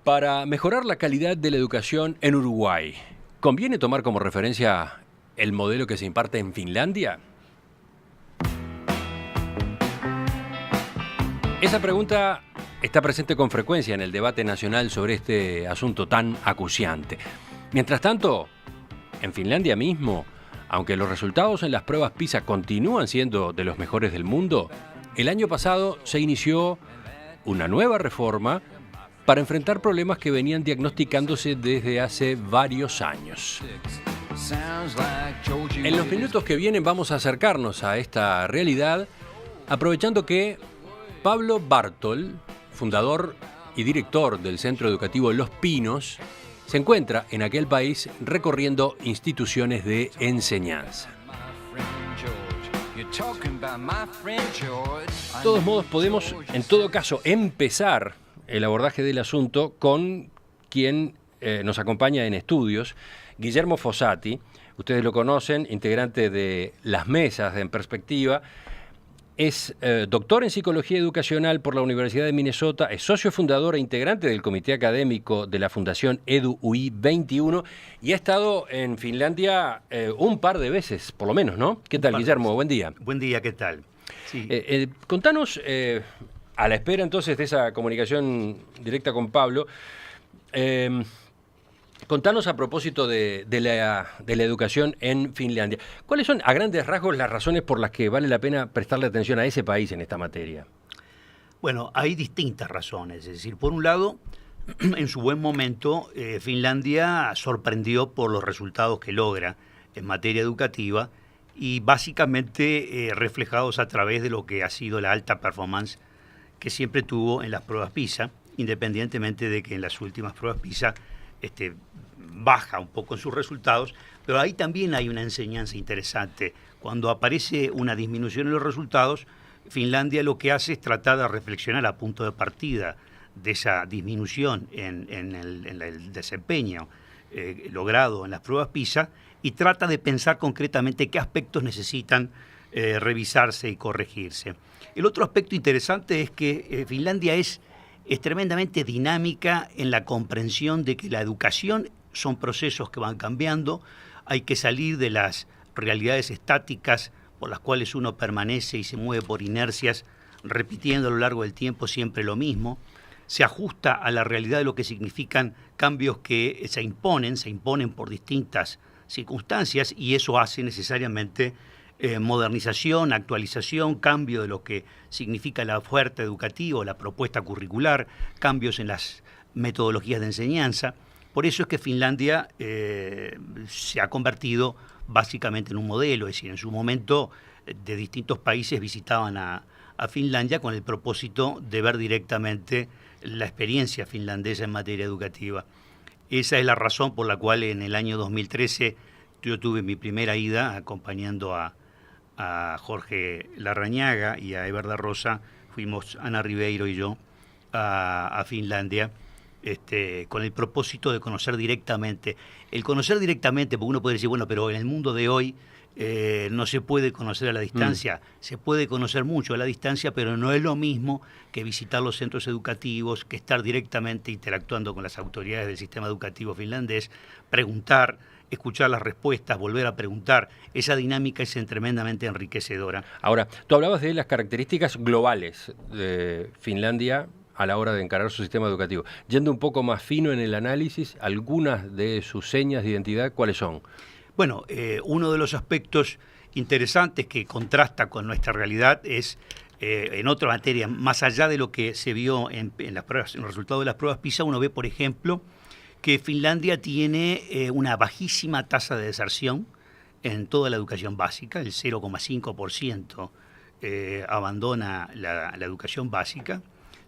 Para mejorar la calidad de la educación en Uruguay, ¿conviene tomar como referencia el modelo que se imparte en Finlandia? Esa pregunta está presente con frecuencia en el debate nacional sobre este asunto tan acuciante. Mientras tanto, en Finlandia mismo, aunque los resultados en las pruebas PISA continúan siendo de los mejores del mundo, el año pasado se inició una nueva reforma para enfrentar problemas que venían diagnosticándose desde hace varios años. En los minutos que vienen vamos a acercarnos a esta realidad, aprovechando que Pablo Bartol, fundador y director del Centro Educativo Los Pinos, se encuentra en aquel país recorriendo instituciones de enseñanza. De todos modos, podemos, en todo caso, empezar el abordaje del asunto con quien nos acompaña en estudios, Guillermo Fossati. Ustedes lo conocen, integrante de las mesas de En Perspectiva. Es doctor en Psicología Educacional por la Universidad de Minnesota, es socio fundador e integrante del comité académico de la Fundación EduUI 21 y ha estado en Finlandia un par de veces, por lo menos, ¿no? ¿Qué tal, Guillermo? Buen día. Buen día, ¿qué tal? Sí. Contanos, a la espera entonces de esa comunicación directa con Pablo, contanos a propósito de la educación en Finlandia. ¿Cuáles son, a grandes rasgos, las razones por las que vale la pena prestarle atención a ese país en esta materia? Bueno, hay distintas razones. Es decir, por un lado, en su buen momento, Finlandia sorprendió por los resultados que logra en materia educativa y básicamente reflejados a través de lo que ha sido la alta performance que siempre tuvo en las pruebas PISA, independientemente de que en las últimas pruebas PISA baja un poco en sus resultados, pero ahí también hay una enseñanza interesante. Cuando aparece una disminución en los resultados, Finlandia lo que hace es tratar de reflexionar a punto de partida de esa disminución en el desempeño logrado en las pruebas PISA y trata de pensar concretamente qué aspectos necesitan revisarse y corregirse. El otro aspecto interesante es que Finlandia es tremendamente dinámica en la comprensión de que la educación son procesos que van cambiando, hay que salir de las realidades estáticas por las cuales uno permanece y se mueve por inercias, repitiendo a lo largo del tiempo siempre lo mismo, se ajusta a la realidad de lo que significan cambios que se imponen por distintas circunstancias y eso hace necesariamente modernización, actualización, cambio de lo que significa la oferta educativa, la propuesta curricular, cambios en las metodologías de enseñanza. Por eso es que Finlandia se ha convertido básicamente en un modelo, es decir, en su momento de distintos países visitaban a Finlandia con el propósito de ver directamente la experiencia finlandesa en materia educativa. Esa es la razón por la cual en el año 2013 yo tuve mi primera ida acompañando a Jorge Larrañaga y a Eber da Rosa, fuimos Ana Ribeiro y yo a Finlandia con el propósito de conocer directamente. El conocer directamente, porque uno puede decir, bueno, pero en el mundo de hoy no se puede conocer a la distancia, se puede conocer mucho a la distancia, pero no es lo mismo que visitar los centros educativos, que estar directamente interactuando con las autoridades del sistema educativo finlandés, preguntar, escuchar las respuestas, volver a preguntar. Esa dinámica es tremendamente enriquecedora. Ahora, tú hablabas de las características globales de Finlandia a la hora de encarar su sistema educativo. Yendo un poco más fino en el análisis, algunas de sus señas de identidad, ¿cuáles son? Bueno, uno de los aspectos interesantes que contrasta con nuestra realidad es, en otra materia, más allá de lo que se vio en las pruebas, en los resultados de las pruebas PISA, uno ve, por ejemplo, que Finlandia tiene una bajísima tasa de deserción en toda la educación básica, el 0,5% abandona la educación básica,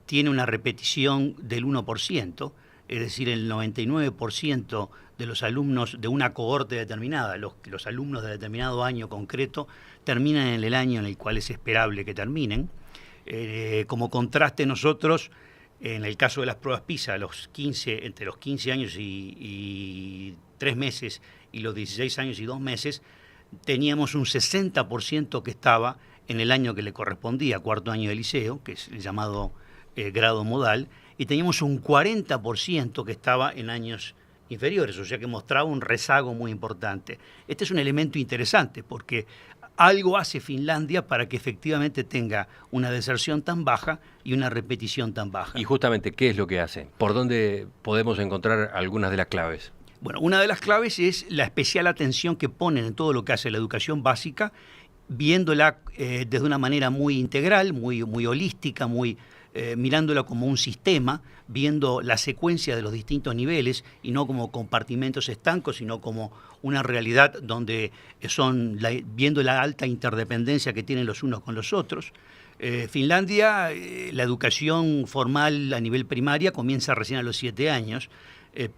tiene una repetición del 1%, es decir, el 99% de los alumnos de una cohorte determinada, los alumnos de determinado año concreto, terminan en el año en el cual es esperable que terminen. Como contraste, nosotros, en el caso de las pruebas PISA, entre los 15 años y 3 meses y los 16 años y 2 meses, teníamos un 60% que estaba en el año que le correspondía, cuarto año de liceo, que es el llamado grado modal, y teníamos un 40% que estaba en años inferiores, o sea que mostraba un rezago muy importante. Este es un elemento interesante porque algo hace Finlandia para que efectivamente tenga una deserción tan baja y una repetición tan baja. Y justamente, ¿qué es lo que hace? ¿Por dónde podemos encontrar algunas de las claves? Bueno, una de las claves es la especial atención que ponen en todo lo que hace la educación básica, viéndola desde una manera muy integral, muy holística, mirándola como un sistema, viendo la secuencia de los distintos niveles y no como compartimentos estancos, sino como una realidad donde viendo la alta interdependencia que tienen los unos con los otros. Finlandia, la educación formal a nivel primaria comienza recién a los 7 años,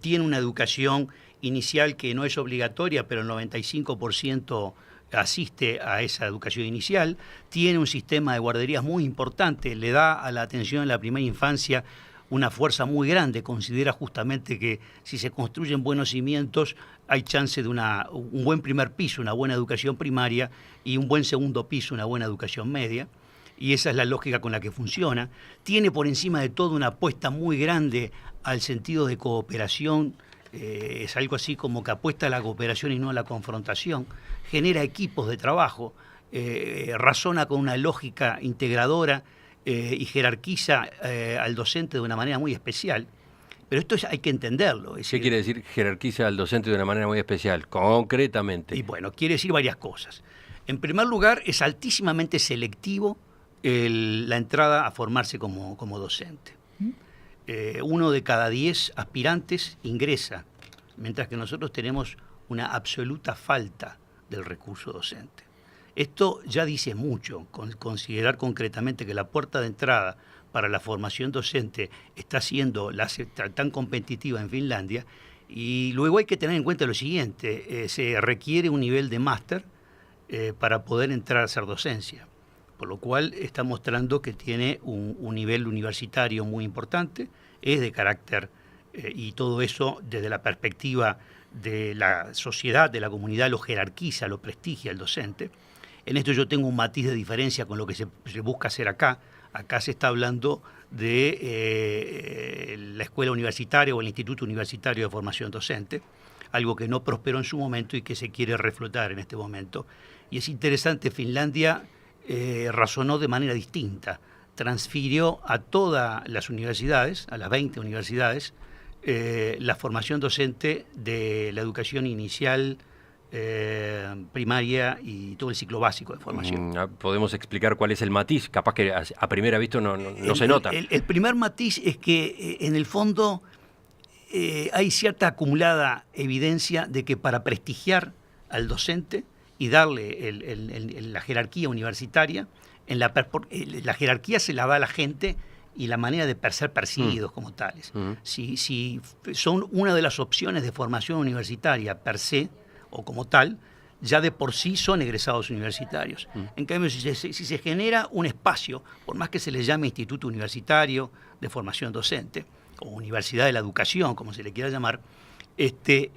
tiene una educación inicial que no es obligatoria, pero el 95% asiste a esa educación inicial, tiene un sistema de guarderías muy importante, le da a la atención en la primera infancia una fuerza muy grande, considera justamente que si se construyen buenos cimientos hay chance de un buen primer piso, una buena educación primaria y un buen segundo piso, una buena educación media, y esa es la lógica con la que funciona. Tiene por encima de todo una apuesta muy grande al sentido de cooperación, es algo así como que apuesta a la cooperación y no a la confrontación, genera equipos de trabajo, razona con una lógica integradora y jerarquiza al docente de una manera muy especial. Pero esto hay que entenderlo. ¿Qué quiere decir jerarquiza al docente de una manera muy especial, concretamente? Y bueno, quiere decir varias cosas. En primer lugar, es altísimamente selectivo la entrada a formarse como docente. 1 de cada 10 aspirantes ingresa, mientras que nosotros tenemos una absoluta falta del recurso docente. Esto ya dice mucho, considerar concretamente que la puerta de entrada para la formación docente está siendo tan competitiva en Finlandia, y luego hay que tener en cuenta lo siguiente, se requiere un nivel de máster para poder entrar a hacer docencia, por lo cual está mostrando que tiene un nivel universitario muy importante, es de carácter, y todo eso desde la perspectiva de la sociedad, de la comunidad, lo jerarquiza, lo prestigia el docente. En esto yo tengo un matiz de diferencia con lo que se busca hacer acá. Acá se está hablando de la escuela universitaria o el instituto universitario de formación docente, algo que no prosperó en su momento y que se quiere reflotar en este momento. Y es interesante, Finlandia razonó de manera distinta, transfirió a todas las universidades, a las 20 universidades, la formación docente de la educación inicial, primaria y todo el ciclo básico de formación. ¿Podemos explicar cuál es el matiz? Capaz que a primera vista no se nota. El primer matiz es que en el fondo hay cierta acumulada evidencia de que para prestigiar al docente y darle la jerarquía universitaria, la jerarquía se la da a la gente y la manera de ser percibidos como tales. Si son una de las opciones de formación universitaria per se o como tal, ya de por sí son egresados universitarios. En cambio, si se genera un espacio, por más que se le llame Instituto Universitario de Formación Docente, o Universidad de la Educación, como se le quiera llamar,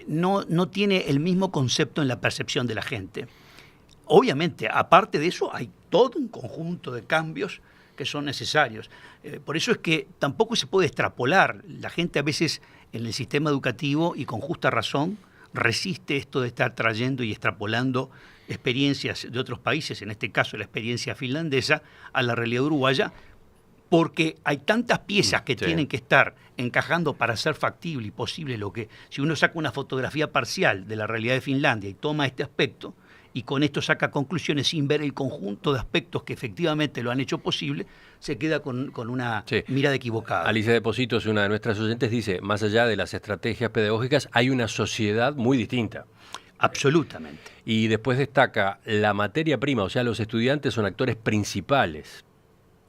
no tiene el mismo concepto en la percepción de la gente. Obviamente, aparte de eso, hay todo un conjunto de cambios que son necesarios. Por eso es que tampoco se puede extrapolar. La gente a veces en el sistema educativo, y con justa razón, resiste esto de estar trayendo y extrapolando experiencias de otros países, en este caso la experiencia finlandesa, a la realidad uruguaya, porque hay tantas piezas que tienen que estar encajando para ser factible y posible si uno saca una fotografía parcial de la realidad de Finlandia y toma este aspecto, y con esto saca conclusiones sin ver el conjunto de aspectos que efectivamente lo han hecho posible, se queda con una mirada equivocada. Alicia de Positos, una de nuestras oyentes, dice, más allá de las estrategias pedagógicas, hay una sociedad muy distinta. Absolutamente. Y después destaca, la materia prima, o sea, los estudiantes son actores principales.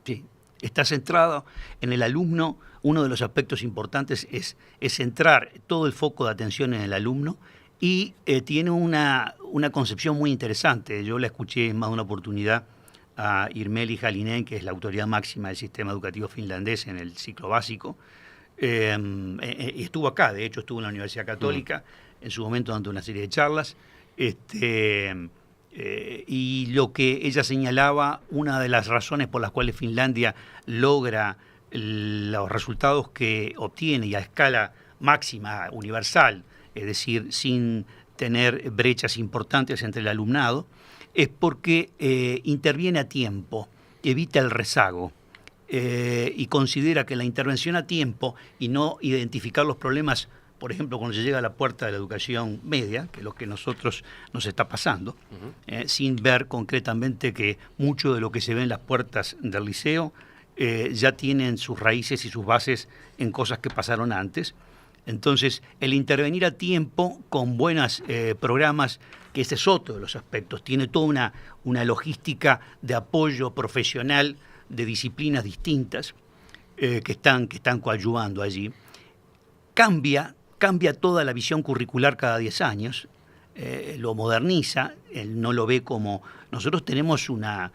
Sí, está centrado en el alumno. Uno de los aspectos importantes es centrar todo el foco de atención en el alumno, y tiene una concepción muy interesante. Yo la escuché en más de una oportunidad a Irmeli Halinen, que es la autoridad máxima del sistema educativo finlandés en el ciclo básico. Y estuvo acá, de hecho estuvo en la Universidad Católica, en su momento dando una serie de charlas. Y lo que ella señalaba, una de las razones por las cuales Finlandia logra los resultados que obtiene y a escala máxima, universal, es decir, sin tener brechas importantes entre el alumnado, es porque interviene a tiempo, evita el rezago y considera que la intervención a tiempo y no identificar los problemas, por ejemplo, cuando se llega a la puerta de la educación media, que es lo que nosotros nos está pasando, sin ver concretamente que mucho de lo que se ve en las puertas del liceo ya tienen sus raíces y sus bases en cosas que pasaron antes. Entonces, el intervenir a tiempo con buenos programas, que ese es otro de los aspectos, tiene toda una logística de apoyo profesional de disciplinas distintas que están coadyuvando allí. Cambia toda la visión curricular cada 10 años, lo moderniza, él no lo ve como... Nosotros tenemos una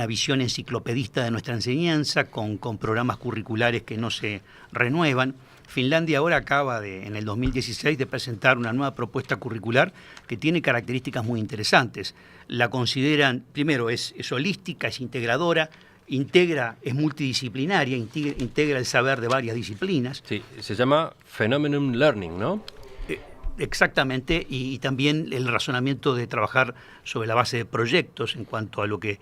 visión enciclopedista de nuestra enseñanza con programas curriculares que no se renuevan. Finlandia ahora acaba en el 2016 de presentar una nueva propuesta curricular que tiene características muy interesantes. La consideran, primero, es holística, es integradora, es multidisciplinaria, integra el saber de varias disciplinas. Sí, se llama Phenomenon Learning, ¿no? Exactamente, y también el razonamiento de trabajar sobre la base de proyectos en cuanto a lo que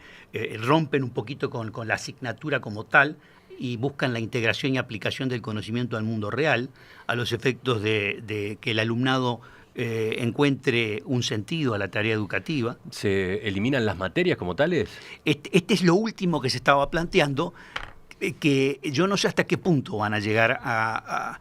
rompen un poquito con la asignatura como tal y buscan la integración y aplicación del conocimiento al mundo real, a los efectos de que el alumnado encuentre un sentido a la tarea educativa. ¿Se eliminan las materias como tales? Este es lo último que se estaba planteando, que yo no sé hasta qué punto van a llegar a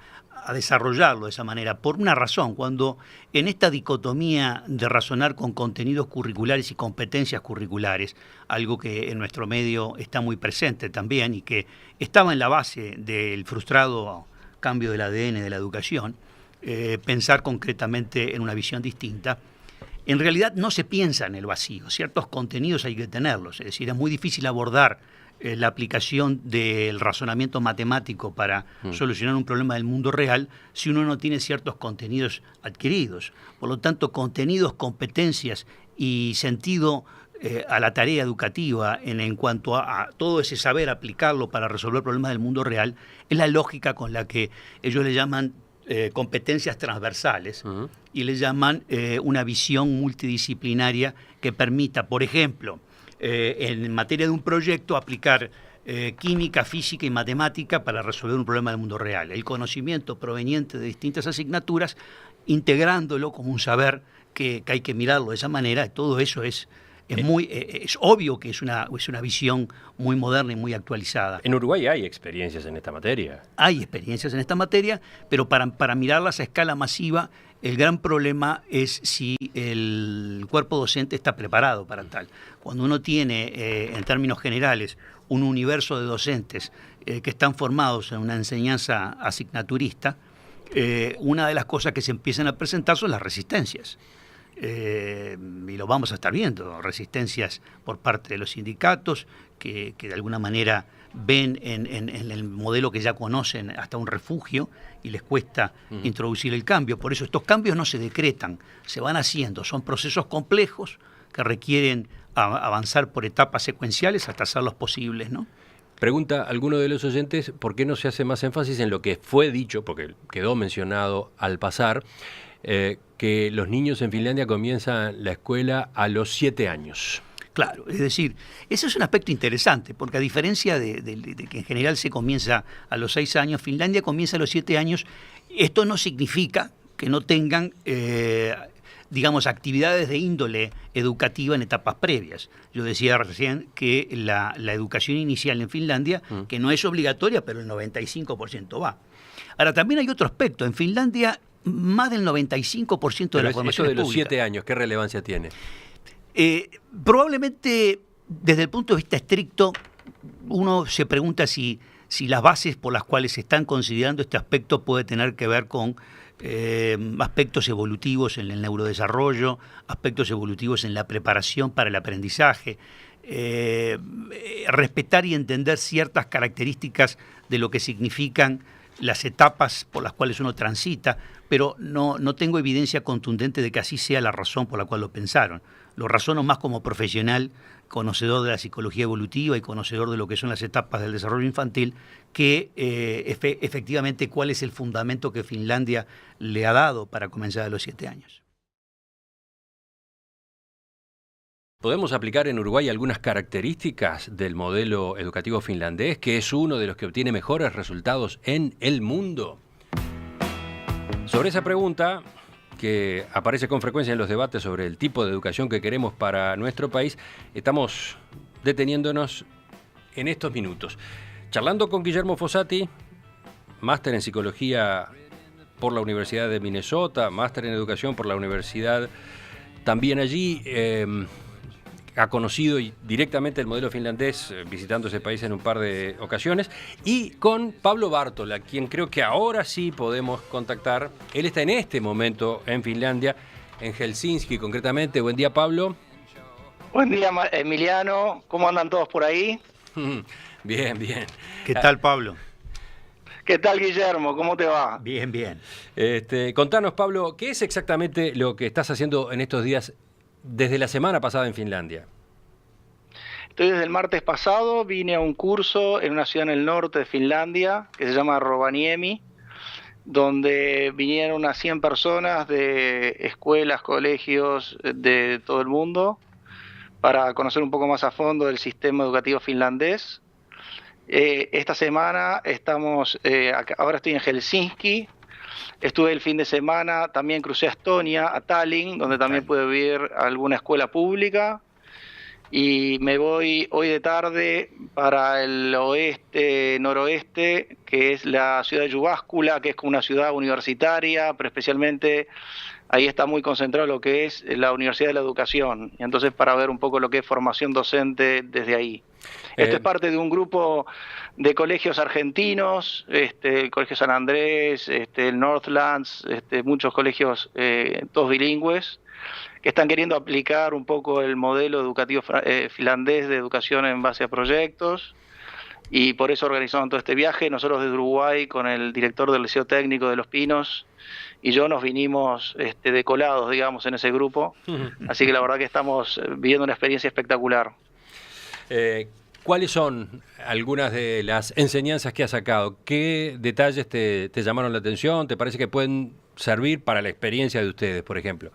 desarrollarlo de esa manera, por una razón. Cuando en esta dicotomía de razonar con contenidos curriculares y competencias curriculares, algo que en nuestro medio está muy presente también y que estaba en la base del frustrado cambio del ADN de la educación, pensar concretamente en una visión distinta, en realidad no se piensa en el vacío. Ciertos contenidos hay que tenerlos, es decir, es muy difícil abordar la aplicación del razonamiento matemático para solucionar un problema del mundo real si uno no tiene ciertos contenidos adquiridos. Por lo tanto, contenidos, competencias y sentido a la tarea educativa en cuanto a todo ese saber aplicarlo para resolver problemas del mundo real es la lógica con la que ellos le llaman competencias transversales y le llaman una visión multidisciplinaria que permita, por ejemplo, en materia de un proyecto, aplicar química, física y matemática para resolver un problema del mundo real. El conocimiento proveniente de distintas asignaturas, integrándolo como un saber que hay que mirarlo de esa manera. Todo eso es obvio que es una visión muy moderna y muy actualizada. En Uruguay hay experiencias en esta materia. Hay experiencias en esta materia, pero para mirarlas a escala masiva, el gran problema es si el cuerpo docente está preparado para tal. Cuando uno tiene, en términos generales, un universo de docentes que están formados en una enseñanza asignaturista, una de las cosas que se empiezan a presentar son las resistencias. Y lo vamos a estar viendo, resistencias por parte de los sindicatos que de alguna manera ven en el modelo que ya conocen hasta un refugio y les cuesta introducir el cambio. Por eso estos cambios no se decretan, se van haciendo, son procesos complejos que requieren avanzar por etapas secuenciales hasta hacerlos posibles, ¿no? Pregunta alguno de los oyentes, ¿por qué no se hace más énfasis en lo que fue dicho, porque quedó mencionado al pasar, que los niños en Finlandia comienzan la escuela a los 7 años? Claro, es decir, ese es un aspecto interesante, porque a diferencia de que en general se comienza a los 6 años, Finlandia comienza a los 7 años. Esto no significa que no tengan, digamos, actividades de índole educativa en etapas previas. Yo decía recién que la educación inicial en Finlandia, que no es obligatoria, pero el 95% va. Ahora, también hay otro aspecto. En Finlandia, más del 95% de la formación es pública. Eso de los 7 años, ¿qué relevancia tiene? Probablemente, desde el punto de vista estricto, uno se pregunta si las bases por las cuales se están considerando este aspecto puede tener que ver con aspectos evolutivos en el neurodesarrollo, aspectos evolutivos en la preparación para el aprendizaje, respetar y entender ciertas características de lo que significan las etapas por las cuales uno transita, pero no tengo evidencia contundente de que así sea la razón por la cual lo pensaron. Lo razono más como profesional conocedor de la psicología evolutiva y conocedor de lo que son las etapas del desarrollo infantil, que efectivamente cuál es el fundamento que Finlandia le ha dado para comenzar a los 7 años. ¿Podemos aplicar en Uruguay algunas características del modelo educativo finlandés, que es uno de los que obtiene mejores resultados en el mundo? Sobre esa pregunta, que aparece con frecuencia en los debates sobre el tipo de educación que queremos para nuestro país, estamos deteniéndonos en estos minutos. Charlando con Guillermo Fossati, máster en Psicología por la Universidad de Minnesota, máster en Educación por la Universidad también allí, ha conocido directamente el modelo finlandés visitando ese país en un par de ocasiones, y con Pablo Bartola, quien creo que ahora sí podemos contactar. Él está en este momento en Finlandia, en Helsinki concretamente. Buen día, Pablo. Buen día, Emiliano. ¿Cómo andan todos por ahí? Bien, bien. ¿Qué tal, Pablo? ¿Qué tal, Guillermo? ¿Cómo te va? Bien, bien. Contanos, Pablo, ¿qué es exactamente lo que estás haciendo en estos días desde la semana pasada en Finlandia? Estoy desde el martes pasado, vine a un curso en una ciudad en el norte de Finlandia que se llama Rovaniemi, donde vinieron unas 100 personas de escuelas, colegios de todo el mundo para conocer un poco más a fondo del sistema educativo finlandés. Esta semana ahora estoy en Helsinki. Estuve el fin de semana, también crucé a Estonia, a Tallinn, donde también pude ver alguna escuela pública. Y me voy hoy de tarde para el noroeste, que es la ciudad de Jyväskylä, que es como una ciudad universitaria, pero especialmente ahí está muy concentrado lo que es la Universidad de la Educación. Y entonces para ver un poco lo que es formación docente desde ahí. Esto es parte de un grupo de colegios argentinos, el Colegio San Andrés, el Northlands, muchos colegios todos bilingües, que están queriendo aplicar un poco el modelo educativo finlandés de educación en base a proyectos, y por eso organizaron todo este viaje. Nosotros desde Uruguay, con el director del Liceo Técnico de Los Pinos y yo, nos vinimos de colados, digamos, en ese grupo, así que la verdad que estamos viviendo una experiencia espectacular. ¿Cuáles son algunas de las enseñanzas que has sacado? ¿Qué detalles te llamaron la atención? ¿Te parece que pueden servir para la experiencia de ustedes, por ejemplo?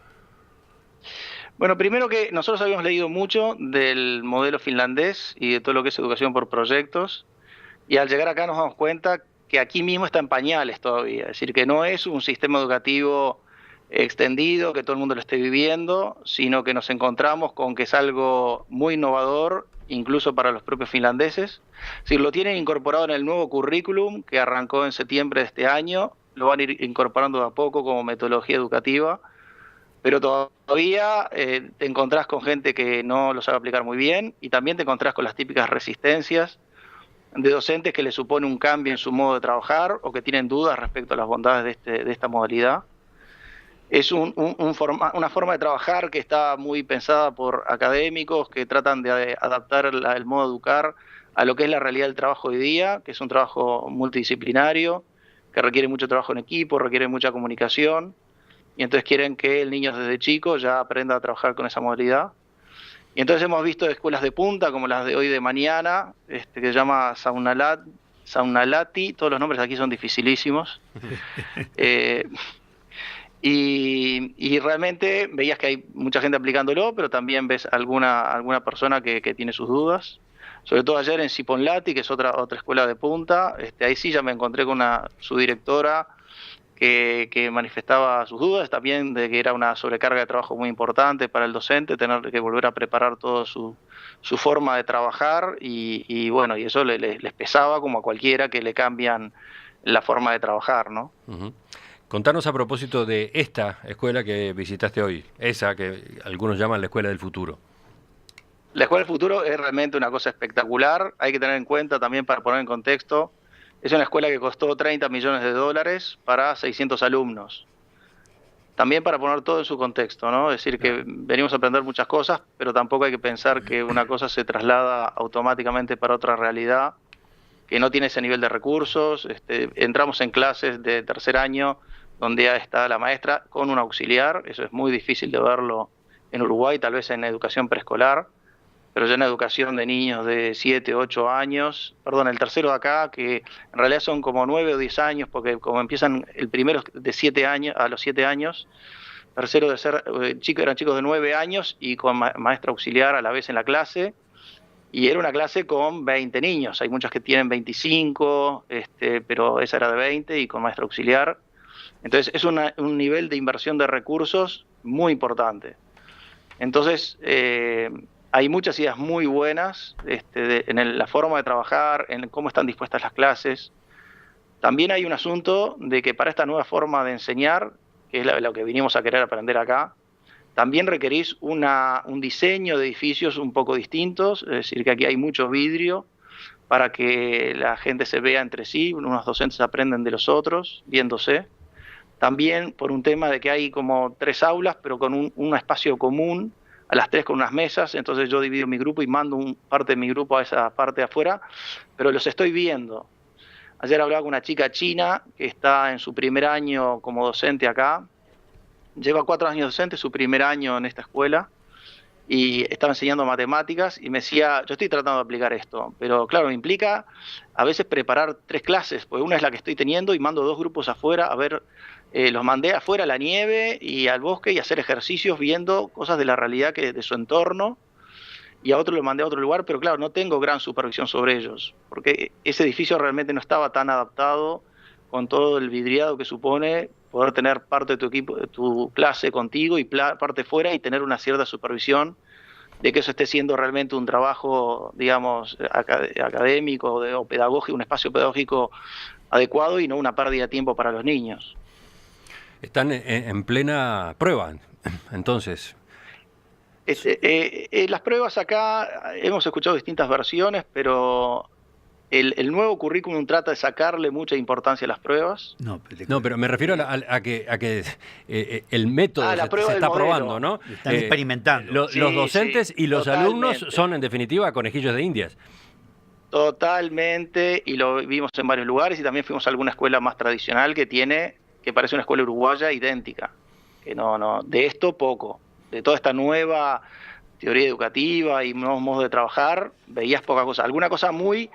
Bueno, primero que nosotros habíamos leído mucho del modelo finlandés y de todo lo que es educación por proyectos, y al llegar acá nos damos cuenta que aquí mismo está en pañales todavía, es decir, que no es un sistema educativo extendido, que todo el mundo lo esté viviendo, sino que nos encontramos con que es algo muy innovador, incluso para los propios finlandeses. Es decir, lo tienen incorporado en el nuevo currículum que arrancó en septiembre de este año, lo van a ir incorporando de a poco como metodología educativa, pero todavía te encontrás con gente que no lo sabe aplicar muy bien, y también te encontrás con las típicas resistencias de docentes que les supone un cambio en su modo de trabajar o que tienen dudas respecto a las bondades de esta modalidad. Es una forma de trabajar que está muy pensada por académicos que tratan de adaptar el modo de educar a lo que es la realidad del trabajo hoy día, que es un trabajo multidisciplinario, que requiere mucho trabajo en equipo, requiere mucha comunicación, y entonces quieren que el niño desde chico ya aprenda a trabajar con esa modalidad. Y entonces hemos visto escuelas de punta, como las de hoy de mañana, que se llama Saunalati, todos los nombres aquí son dificilísimos. Y realmente veías que hay mucha gente aplicándolo, pero también ves alguna persona que tiene sus dudas. Sobre todo ayer en Siponlahti, que es otra escuela de punta, ahí sí ya me encontré con su directora que manifestaba sus dudas también de que era una sobrecarga de trabajo muy importante para el docente, tener que volver a preparar toda su forma de trabajar, y bueno, y eso les pesaba como a cualquiera que le cambian la forma de trabajar, ¿no? Uh-huh. Contanos a propósito de esta escuela que visitaste hoy, esa que algunos llaman la Escuela del Futuro. La Escuela del Futuro es realmente una cosa espectacular. Hay que tener en cuenta también, para poner en contexto, es una escuela que costó $30 millones para 600 alumnos. También para poner todo en su contexto, ¿no? Es decir, que venimos a aprender muchas cosas, pero tampoco hay que pensar que una cosa se traslada automáticamente para otra realidad que no tiene ese nivel de recursos. Entramos en clases de tercer año donde ya está la maestra con un auxiliar. Eso es muy difícil de verlo en Uruguay, tal vez en educación preescolar. pero ya en educación de niños de 7, 8 años, perdón, el tercero de acá, que en realidad son como 9 o 10 años, porque como empiezan el primero de 7 años, a los 7 años, tercero de ser, eran chicos de 9 años y con maestra auxiliar a la vez en la clase, y era una clase con 20 niños, hay muchas que tienen 25, pero esa era de 20 y con maestra auxiliar, entonces es un nivel de inversión de recursos muy importante. Entonces, hay muchas ideas muy buenas en la forma de trabajar, en cómo están dispuestas las clases. También hay un asunto de que para esta nueva forma de enseñar, que es lo que vinimos a querer aprender acá, también requerís un diseño de edificios un poco distintos, es decir, que aquí hay mucho vidrio para que la gente se vea entre sí, unos docentes aprenden de los otros, viéndose. También por un tema de que hay como 3 aulas, pero con un espacio común, a las 3 con unas mesas, entonces yo divido mi grupo y mando parte de mi grupo a esa parte de afuera, pero los estoy viendo. Ayer hablaba con una chica china que está en su primer año como docente acá, lleva 4 años docente, su primer año en esta escuela, y estaba enseñando matemáticas y me decía, yo estoy tratando de aplicar esto, pero claro, me implica a veces preparar 3 clases, porque una es la que estoy teniendo y mando 2 grupos afuera a ver. Los mandé afuera a la nieve y al bosque y a hacer ejercicios viendo cosas de la realidad de su entorno, y a otro lo mandé a otro lugar, pero claro, no tengo gran supervisión sobre ellos, porque ese edificio realmente no estaba tan adaptado con todo el vidriado que supone poder tener parte de tu equipo, de tu clase contigo y parte fuera y tener una cierta supervisión de que eso esté siendo realmente un trabajo, digamos, académico o pedagógico, un espacio pedagógico adecuado y no una pérdida de tiempo para los niños. Están en plena prueba, entonces. Las pruebas acá, hemos escuchado distintas versiones, pero el nuevo currículum trata de sacarle mucha importancia a las pruebas. No, pero me refiero a que el método se está probando, ¿no? Están experimentando. Los docentes y los alumnos son, en definitiva, conejillos de indias. Totalmente, y lo vimos en varios lugares, y también fuimos a alguna escuela más tradicional que parece una escuela uruguaya idéntica, que no, de esto poco, de toda esta nueva teoría educativa y nuevos modos de trabajar, veías poca cosa, alguna cosa muy,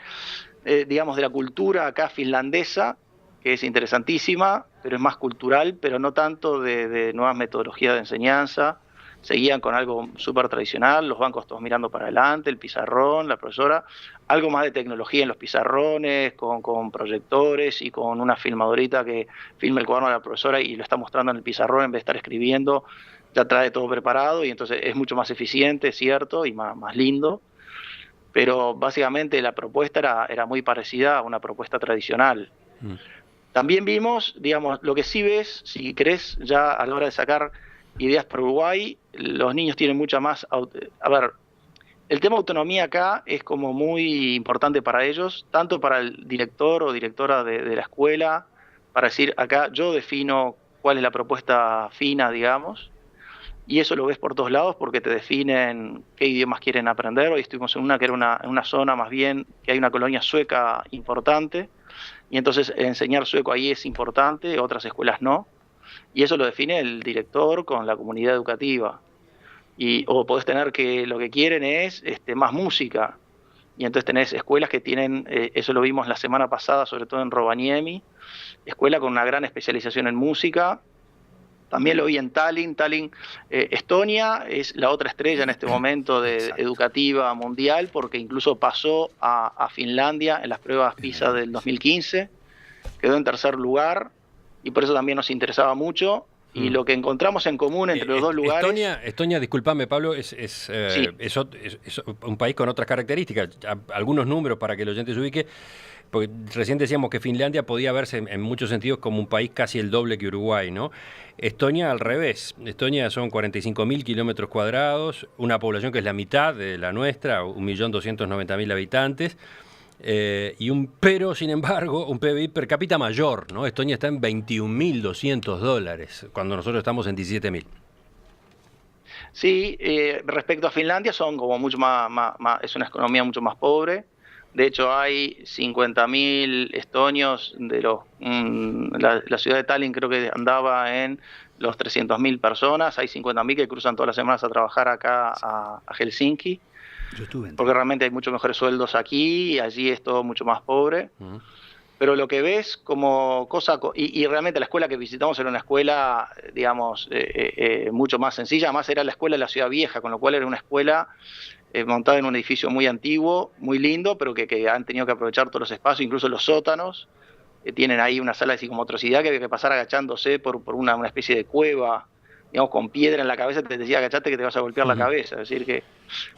digamos, de la cultura acá finlandesa, que es interesantísima, pero es más cultural, pero no tanto de nuevas metodologías de enseñanza. Seguían con algo súper tradicional, los bancos todos mirando para adelante, el pizarrón, la profesora, algo más de tecnología en los pizarrones, con proyectores y con una filmadorita que filma el cuaderno de la profesora y lo está mostrando en el pizarrón en vez de estar escribiendo, ya trae todo preparado y entonces es mucho más eficiente, cierto, y más lindo, pero básicamente la propuesta era muy parecida a una propuesta tradicional. También vimos, digamos, lo que sí ves, si querés, ya a la hora de sacar ideas para Uruguay, los niños tienen mucha más... A ver, el tema autonomía acá es como muy importante para ellos, tanto para el director o directora de la escuela, para decir, acá yo defino cuál es la propuesta fina, digamos, y eso lo ves por todos lados porque te definen qué idiomas quieren aprender. Hoy estuvimos en una que era una zona más bien, que hay una colonia sueca importante, y entonces enseñar sueco ahí es importante, otras escuelas no. Y eso lo define el director con la comunidad educativa. O podés tener que lo que quieren es más música. Y entonces tenés escuelas que tienen, eso lo vimos la semana pasada, sobre todo en Rovaniemi, escuela con una gran especialización en música. También lo vi en Tallinn. Estonia es la otra estrella en este momento educativa mundial, porque incluso pasó a Finlandia en las pruebas PISA del 2015, quedó en tercer lugar. Y por eso también nos interesaba mucho. Y lo que encontramos en común entre los dos lugares... Estonia, discúlpame, Pablo, es un país con otras características. Algunos números para que el oyente se ubique, porque recién decíamos que Finlandia podía verse en muchos sentidos como un país casi el doble que Uruguay, ¿no? Estonia al revés. Estonia son 45.000 kilómetros cuadrados, una población que es la mitad de la nuestra, 1.290.000 habitantes. Pero, sin embargo, un PBI per cápita mayor, ¿no? Estonia está en $21.200, cuando nosotros estamos en 17.000. Sí, respecto a Finlandia son como mucho más, es una economía mucho más pobre. De hecho, hay 50.000 estonios, la ciudad de Tallinn creo que andaba en los 300.000 personas, hay 50.000 que cruzan todas las semanas a trabajar acá a Helsinki. Yo estuve porque realmente hay muchos mejores sueldos aquí y allí es todo mucho más pobre. Pero lo que ves como cosa, y realmente la escuela que visitamos era una escuela, digamos, mucho más sencilla, además era la escuela de la Ciudad Vieja, con lo cual era una escuela montada en un edificio muy antiguo, muy lindo, pero que han tenido que aprovechar todos los espacios, incluso los sótanos. Tienen ahí una sala de psicomotricidad que había que pasar agachándose por una especie de cueva, digamos, con piedra en la cabeza, te decía agachate que te vas a golpear la cabeza. Es decir, que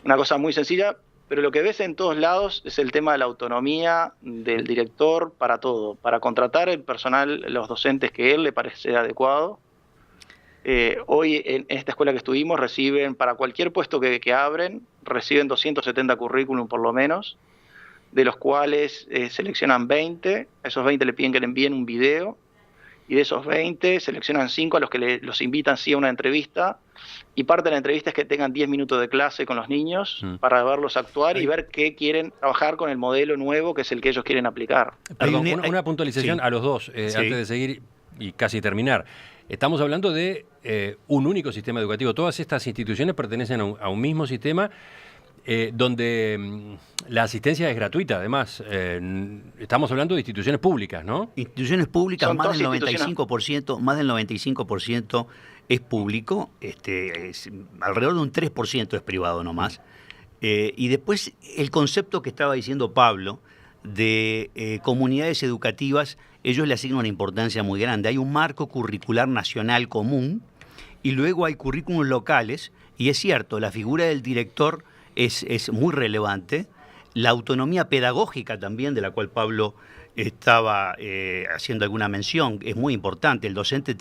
una cosa muy sencilla, pero lo que ves en todos lados es el tema de la autonomía del director para todo, para contratar el personal, los docentes que él le parece adecuado. Hoy en esta escuela que estuvimos reciben, para cualquier puesto que abren, reciben 270 currículum por lo menos, de los cuales seleccionan 20, a esos 20 le piden que le envíen un video, y de esos 20 seleccionan 5 a los que los invitan sí a una entrevista, y parte de la entrevista es que tengan 10 minutos de clase con los niños para verlos actuar y ver qué quieren trabajar con el modelo nuevo que es el que ellos quieren aplicar. Perdón, una puntualización sí. a los dos, antes de seguir y casi terminar. Estamos hablando de un único sistema educativo. Todas estas instituciones pertenecen a un mismo sistema donde la asistencia es gratuita, además. Estamos hablando de instituciones públicas, ¿no? Instituciones públicas, Son más del todas 95% es público, alrededor de un 3% es privado nomás. Y después el concepto que estaba diciendo Pablo de comunidades educativas, ellos le asignan una importancia muy grande. Hay un marco curricular nacional común y luego hay currículums locales, y es cierto, la figura del director es muy relevante. La autonomía pedagógica también, de la cual Pablo estaba haciendo alguna mención, es muy importante. El docente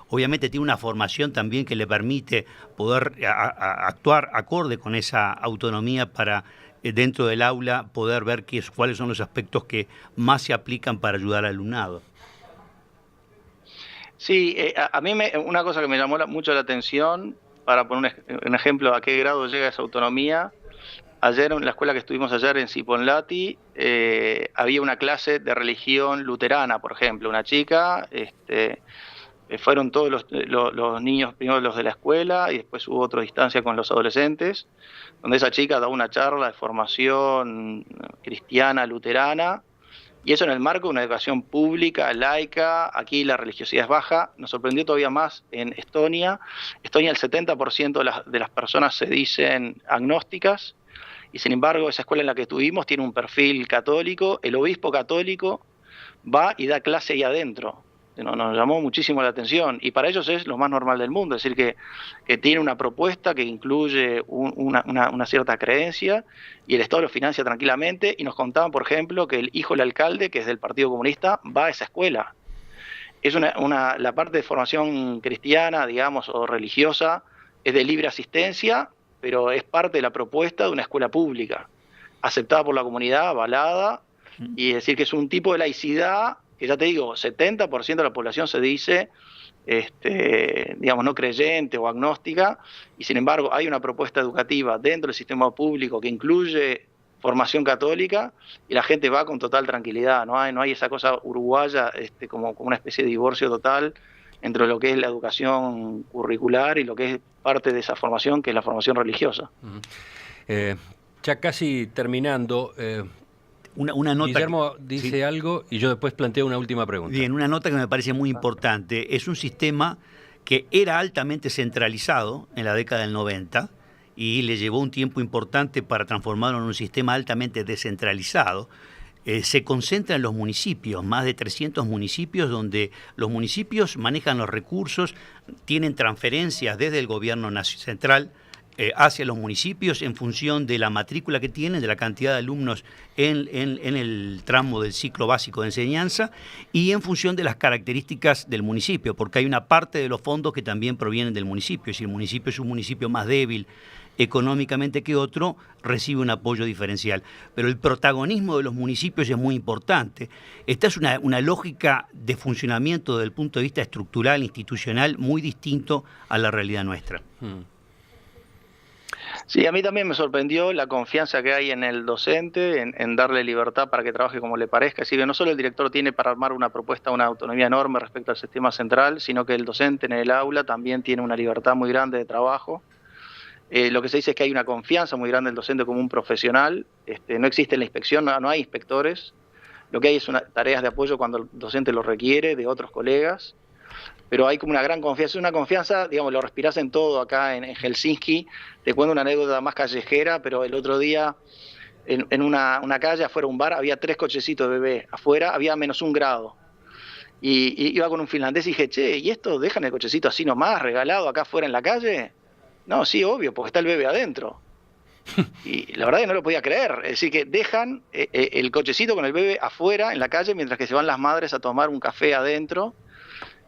obviamente tiene una formación también que le permite poder actuar acorde con esa autonomía para dentro del aula poder ver cuáles son los aspectos que más se aplican para ayudar al alumnado. Sí, a mí una cosa que me llamó mucho la atención, para poner un ejemplo a qué grado llega esa autonomía, ayer en la escuela que estuvimos ayer en Ziponlati, había una clase de religión luterana, por ejemplo, una chica, fueron todos los niños, primero los de la escuela, y después hubo otra distancia con los adolescentes, donde esa chica da una charla de formación cristiana luterana, y eso en el marco de una educación pública, laica. Aquí la religiosidad es baja. Nos sorprendió todavía más en Estonia. Estonia, el 70% de las personas se dicen agnósticas, y sin embargo esa escuela en la que estuvimos tiene un perfil católico. El obispo católico va y da clase ahí adentro. Nos llamó muchísimo la atención, y para ellos es lo más normal del mundo, es decir, que tiene una propuesta que incluye una cierta creencia, y el Estado lo financia tranquilamente. Y nos contaban, por ejemplo, que el hijo del alcalde, que es del Partido Comunista, va a esa escuela. Es la parte de formación cristiana, digamos, o religiosa, es de libre asistencia, pero es parte de la propuesta de una escuela pública, aceptada por la comunidad, avalada, y es decir, que es un tipo de laicidad que, ya te digo, 70% de la población se dice, digamos, no creyente o agnóstica, y sin embargo hay una propuesta educativa dentro del sistema público que incluye formación católica, y la gente va con total tranquilidad. No hay esa cosa uruguaya, como una especie de divorcio total entre lo que es la educación curricular y lo que es parte de esa formación, que es la formación religiosa. Ya casi terminando, una nota Guillermo dice algo y yo después planteo una última pregunta. Bien, una nota que me parece muy importante. Es un sistema que era altamente centralizado en la década del 90 y le llevó un tiempo importante para transformarlo en un sistema altamente descentralizado. Se concentra en los municipios, más de 300 municipios, donde los municipios manejan los recursos, tienen transferencias desde el gobierno central hacia los municipios en función de la matrícula que tienen, de la cantidad de alumnos en el tramo del ciclo básico de enseñanza, y en función de las características del municipio, porque hay una parte de los fondos que también provienen del municipio. Si el municipio es un municipio más débil económicamente que otro, recibe un apoyo diferencial. Pero el protagonismo de los municipios es muy importante. Esta es una lógica de funcionamiento desde el punto de vista estructural, institucional, muy distinto a la realidad nuestra. Sí, a mí también me sorprendió la confianza que hay en el docente, en darle libertad para que trabaje como le parezca. Así que no solo el director tiene para armar una propuesta, una autonomía enorme respecto al sistema central, sino que el docente en el aula también tiene una libertad muy grande de trabajo. Lo que se dice es que hay una confianza muy grande del docente como un profesional. No existe la inspección, no hay inspectores. Lo que hay es tareas de apoyo cuando el docente lo requiere de otros colegas. Pero hay como una gran confianza. Es una confianza, digamos, lo respirás en todo acá en Helsinki. Te cuento una anécdota más callejera, pero el otro día en una calle afuera de un bar había 3 cochecitos de bebé. Afuera había -1 grado. Y iba con un finlandés y dije, che, ¿y esto dejan el cochecito así nomás, regalado acá afuera en la calle? No, sí, obvio, porque está el bebé adentro. Y la verdad que no lo podía creer. Es decir, que dejan el cochecito con el bebé afuera en la calle mientras que se van las madres a tomar un café adentro.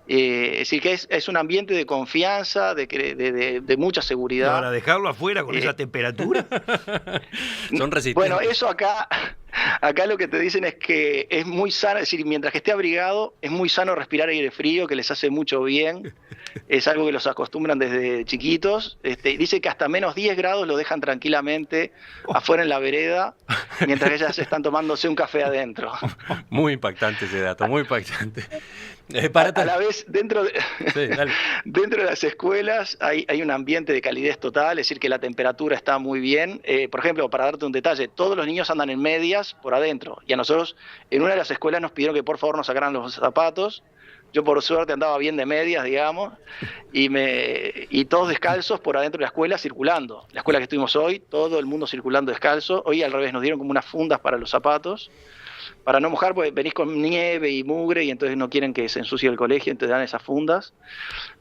Es decir, que es un ambiente de confianza, de mucha seguridad. ¿Para dejarlo afuera con esa temperatura? Son resistentes. Bueno, eso acá lo que te dicen es que es muy sano, es decir, mientras que esté abrigado, es muy sano respirar aire frío, que les hace mucho bien. Es algo que los acostumbran desde chiquitos. Dice que hasta -10 grados lo dejan tranquilamente afuera en la vereda, mientras que ellas están tomándose un café adentro. Muy impactante ese dato, muy impactante. A la vez, dentro de las escuelas hay un ambiente de calidez total, es decir, que la temperatura está muy bien. Por ejemplo, para darte un detalle, todos los niños andan en medias por adentro, y a nosotros en una de las escuelas nos pidieron que por favor nos sacaran los zapatos. Yo por suerte andaba bien de medias, digamos, y todos descalzos por adentro de la escuela circulando. La escuela que estuvimos hoy, todo el mundo circulando descalzo. Hoy al revés, nos dieron como unas fundas para los zapatos, para no mojar, porque venís con nieve y mugre y entonces no quieren que se ensucie el colegio, entonces dan esas fundas.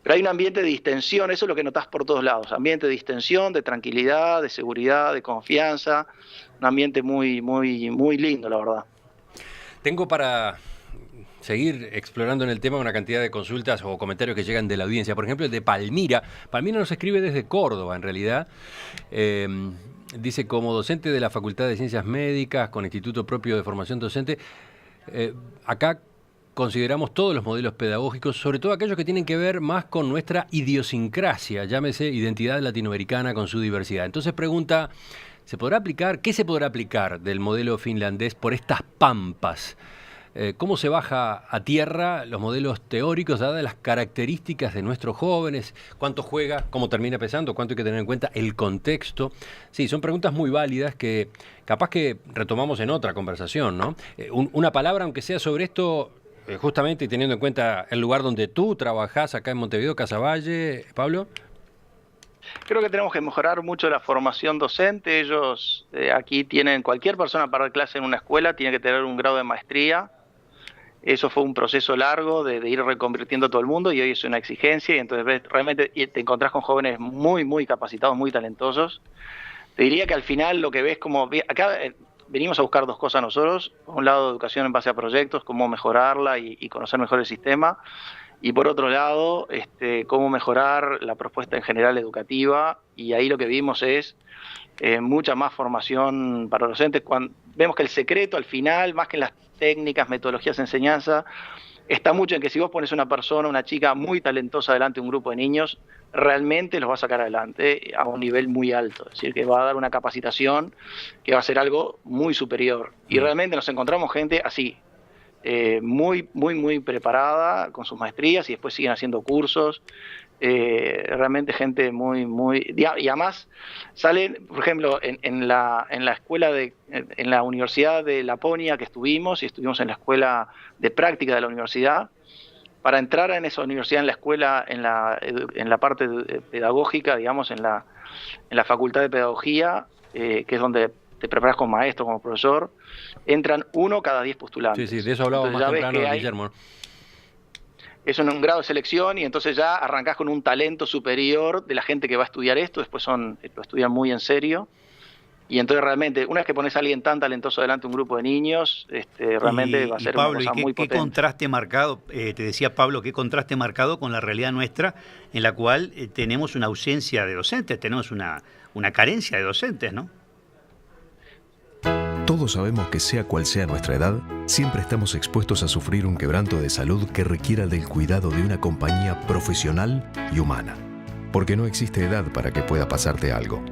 Pero hay un ambiente de distensión, eso es lo que notás por todos lados, ambiente de distensión, de tranquilidad, de seguridad, de confianza, un ambiente muy, muy, muy lindo, la verdad. Tengo para seguir explorando en el tema una cantidad de consultas o comentarios que llegan de la audiencia. Por ejemplo, el de Palmira. Palmira nos escribe desde Córdoba, en realidad. Dice, como docente de la Facultad de Ciencias Médicas, con instituto propio de formación docente, acá consideramos todos los modelos pedagógicos, sobre todo aquellos que tienen que ver más con nuestra idiosincrasia, llámese identidad latinoamericana con su diversidad. Entonces pregunta, ¿qué se podrá aplicar del modelo finlandés por estas pampas? ¿Cómo se baja a tierra los modelos teóricos, dadas las características de nuestros jóvenes? ¿Cuánto juega? ¿Cómo termina pesando? ¿Cuánto hay que tener en cuenta? El contexto. Sí, son preguntas muy válidas que capaz que retomamos en otra conversación, ¿no? Una palabra, aunque sea sobre esto, justamente teniendo en cuenta el lugar donde tú trabajás, acá en Montevideo, Casaballe, Pablo. Creo que tenemos que mejorar mucho la formación docente. Ellos aquí tienen, cualquier persona para dar clase en una escuela tiene que tener un grado de maestría. Eso fue un proceso largo de ir reconvirtiendo a todo el mundo y hoy es una exigencia y entonces realmente te encontrás con jóvenes muy, muy capacitados, muy talentosos. Te diría que al final lo que ves como... Acá venimos a buscar 2 cosas nosotros. Por un lado, educación en base a proyectos, cómo mejorarla y conocer mejor el sistema. Y por otro lado, cómo mejorar la propuesta en general educativa. Y ahí lo que vimos es mucha más formación para los docentes. Vemos que el secreto al final, más que en las técnicas, metodologías de enseñanza, está mucho en que si vos pones una persona, una chica muy talentosa delante de un grupo de niños, realmente los va a sacar adelante a un nivel muy alto. Es decir, que va a dar una capacitación que va a ser algo muy superior. Y realmente nos encontramos gente así, muy, muy, muy preparada con sus maestrías y después siguen haciendo cursos. Realmente gente muy, muy... Y además salen, por ejemplo, en la escuela en la Universidad de Laponia que estuvimos, y estuvimos en la escuela de práctica de la universidad. Para entrar en esa universidad, en la escuela, en la parte pedagógica, digamos, en la facultad de pedagogía, que es donde te preparas como maestro, como profesor, entran 1 cada 10 postulantes. Sí, de eso hablaba más temprano Guillermo. Es un grado de selección y entonces ya arrancás con un talento superior de la gente que va a estudiar esto, después lo estudian muy en serio. Y entonces realmente, una vez que pones a alguien tan talentoso delante de un grupo de niños, realmente va a ser Pablo, una cosa muy potente. ¿Qué contraste marcado, te decía Pablo, qué contraste marcado con la realidad nuestra, en la cual tenemos una ausencia de docentes, tenemos una carencia de docentes, ¿no? Todos sabemos que sea cual sea nuestra edad, siempre estamos expuestos a sufrir un quebranto de salud que requiera del cuidado de una compañía profesional y humana. Porque no existe edad para que pueda pasarte algo.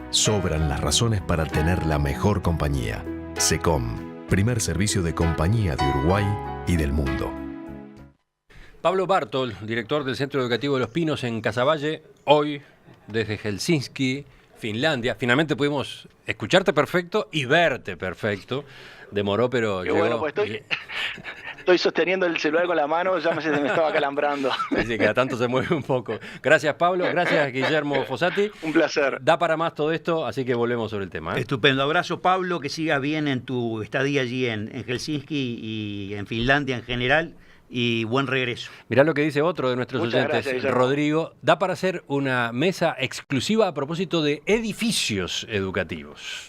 Sobran las razones para tener la mejor compañía. SECOM, primer servicio de compañía de Uruguay y del mundo. Pablo Bartol, director del Centro Educativo de Los Pinos en Casaballe, hoy desde Helsinki, Finlandia. Finalmente pudimos escucharte perfecto y verte perfecto. Demoró, pero Qué llegó. bueno, pues estoy sosteniendo el celular con la mano, ya se me estaba calambrando. Sí, cada tanto se mueve un poco. Gracias, Pablo. Gracias, Guillermo Fossati. Un placer. Da para más todo esto, así que volvemos sobre el tema. Estupendo. Abrazo, Pablo, que sigas bien en tu estadía allí en Helsinki y en Finlandia en general, y buen regreso. Mirá lo que dice otro de nuestros Muchas oyentes, gracias, Guillermo. Rodrigo. Da para hacer una mesa exclusiva a propósito de edificios educativos.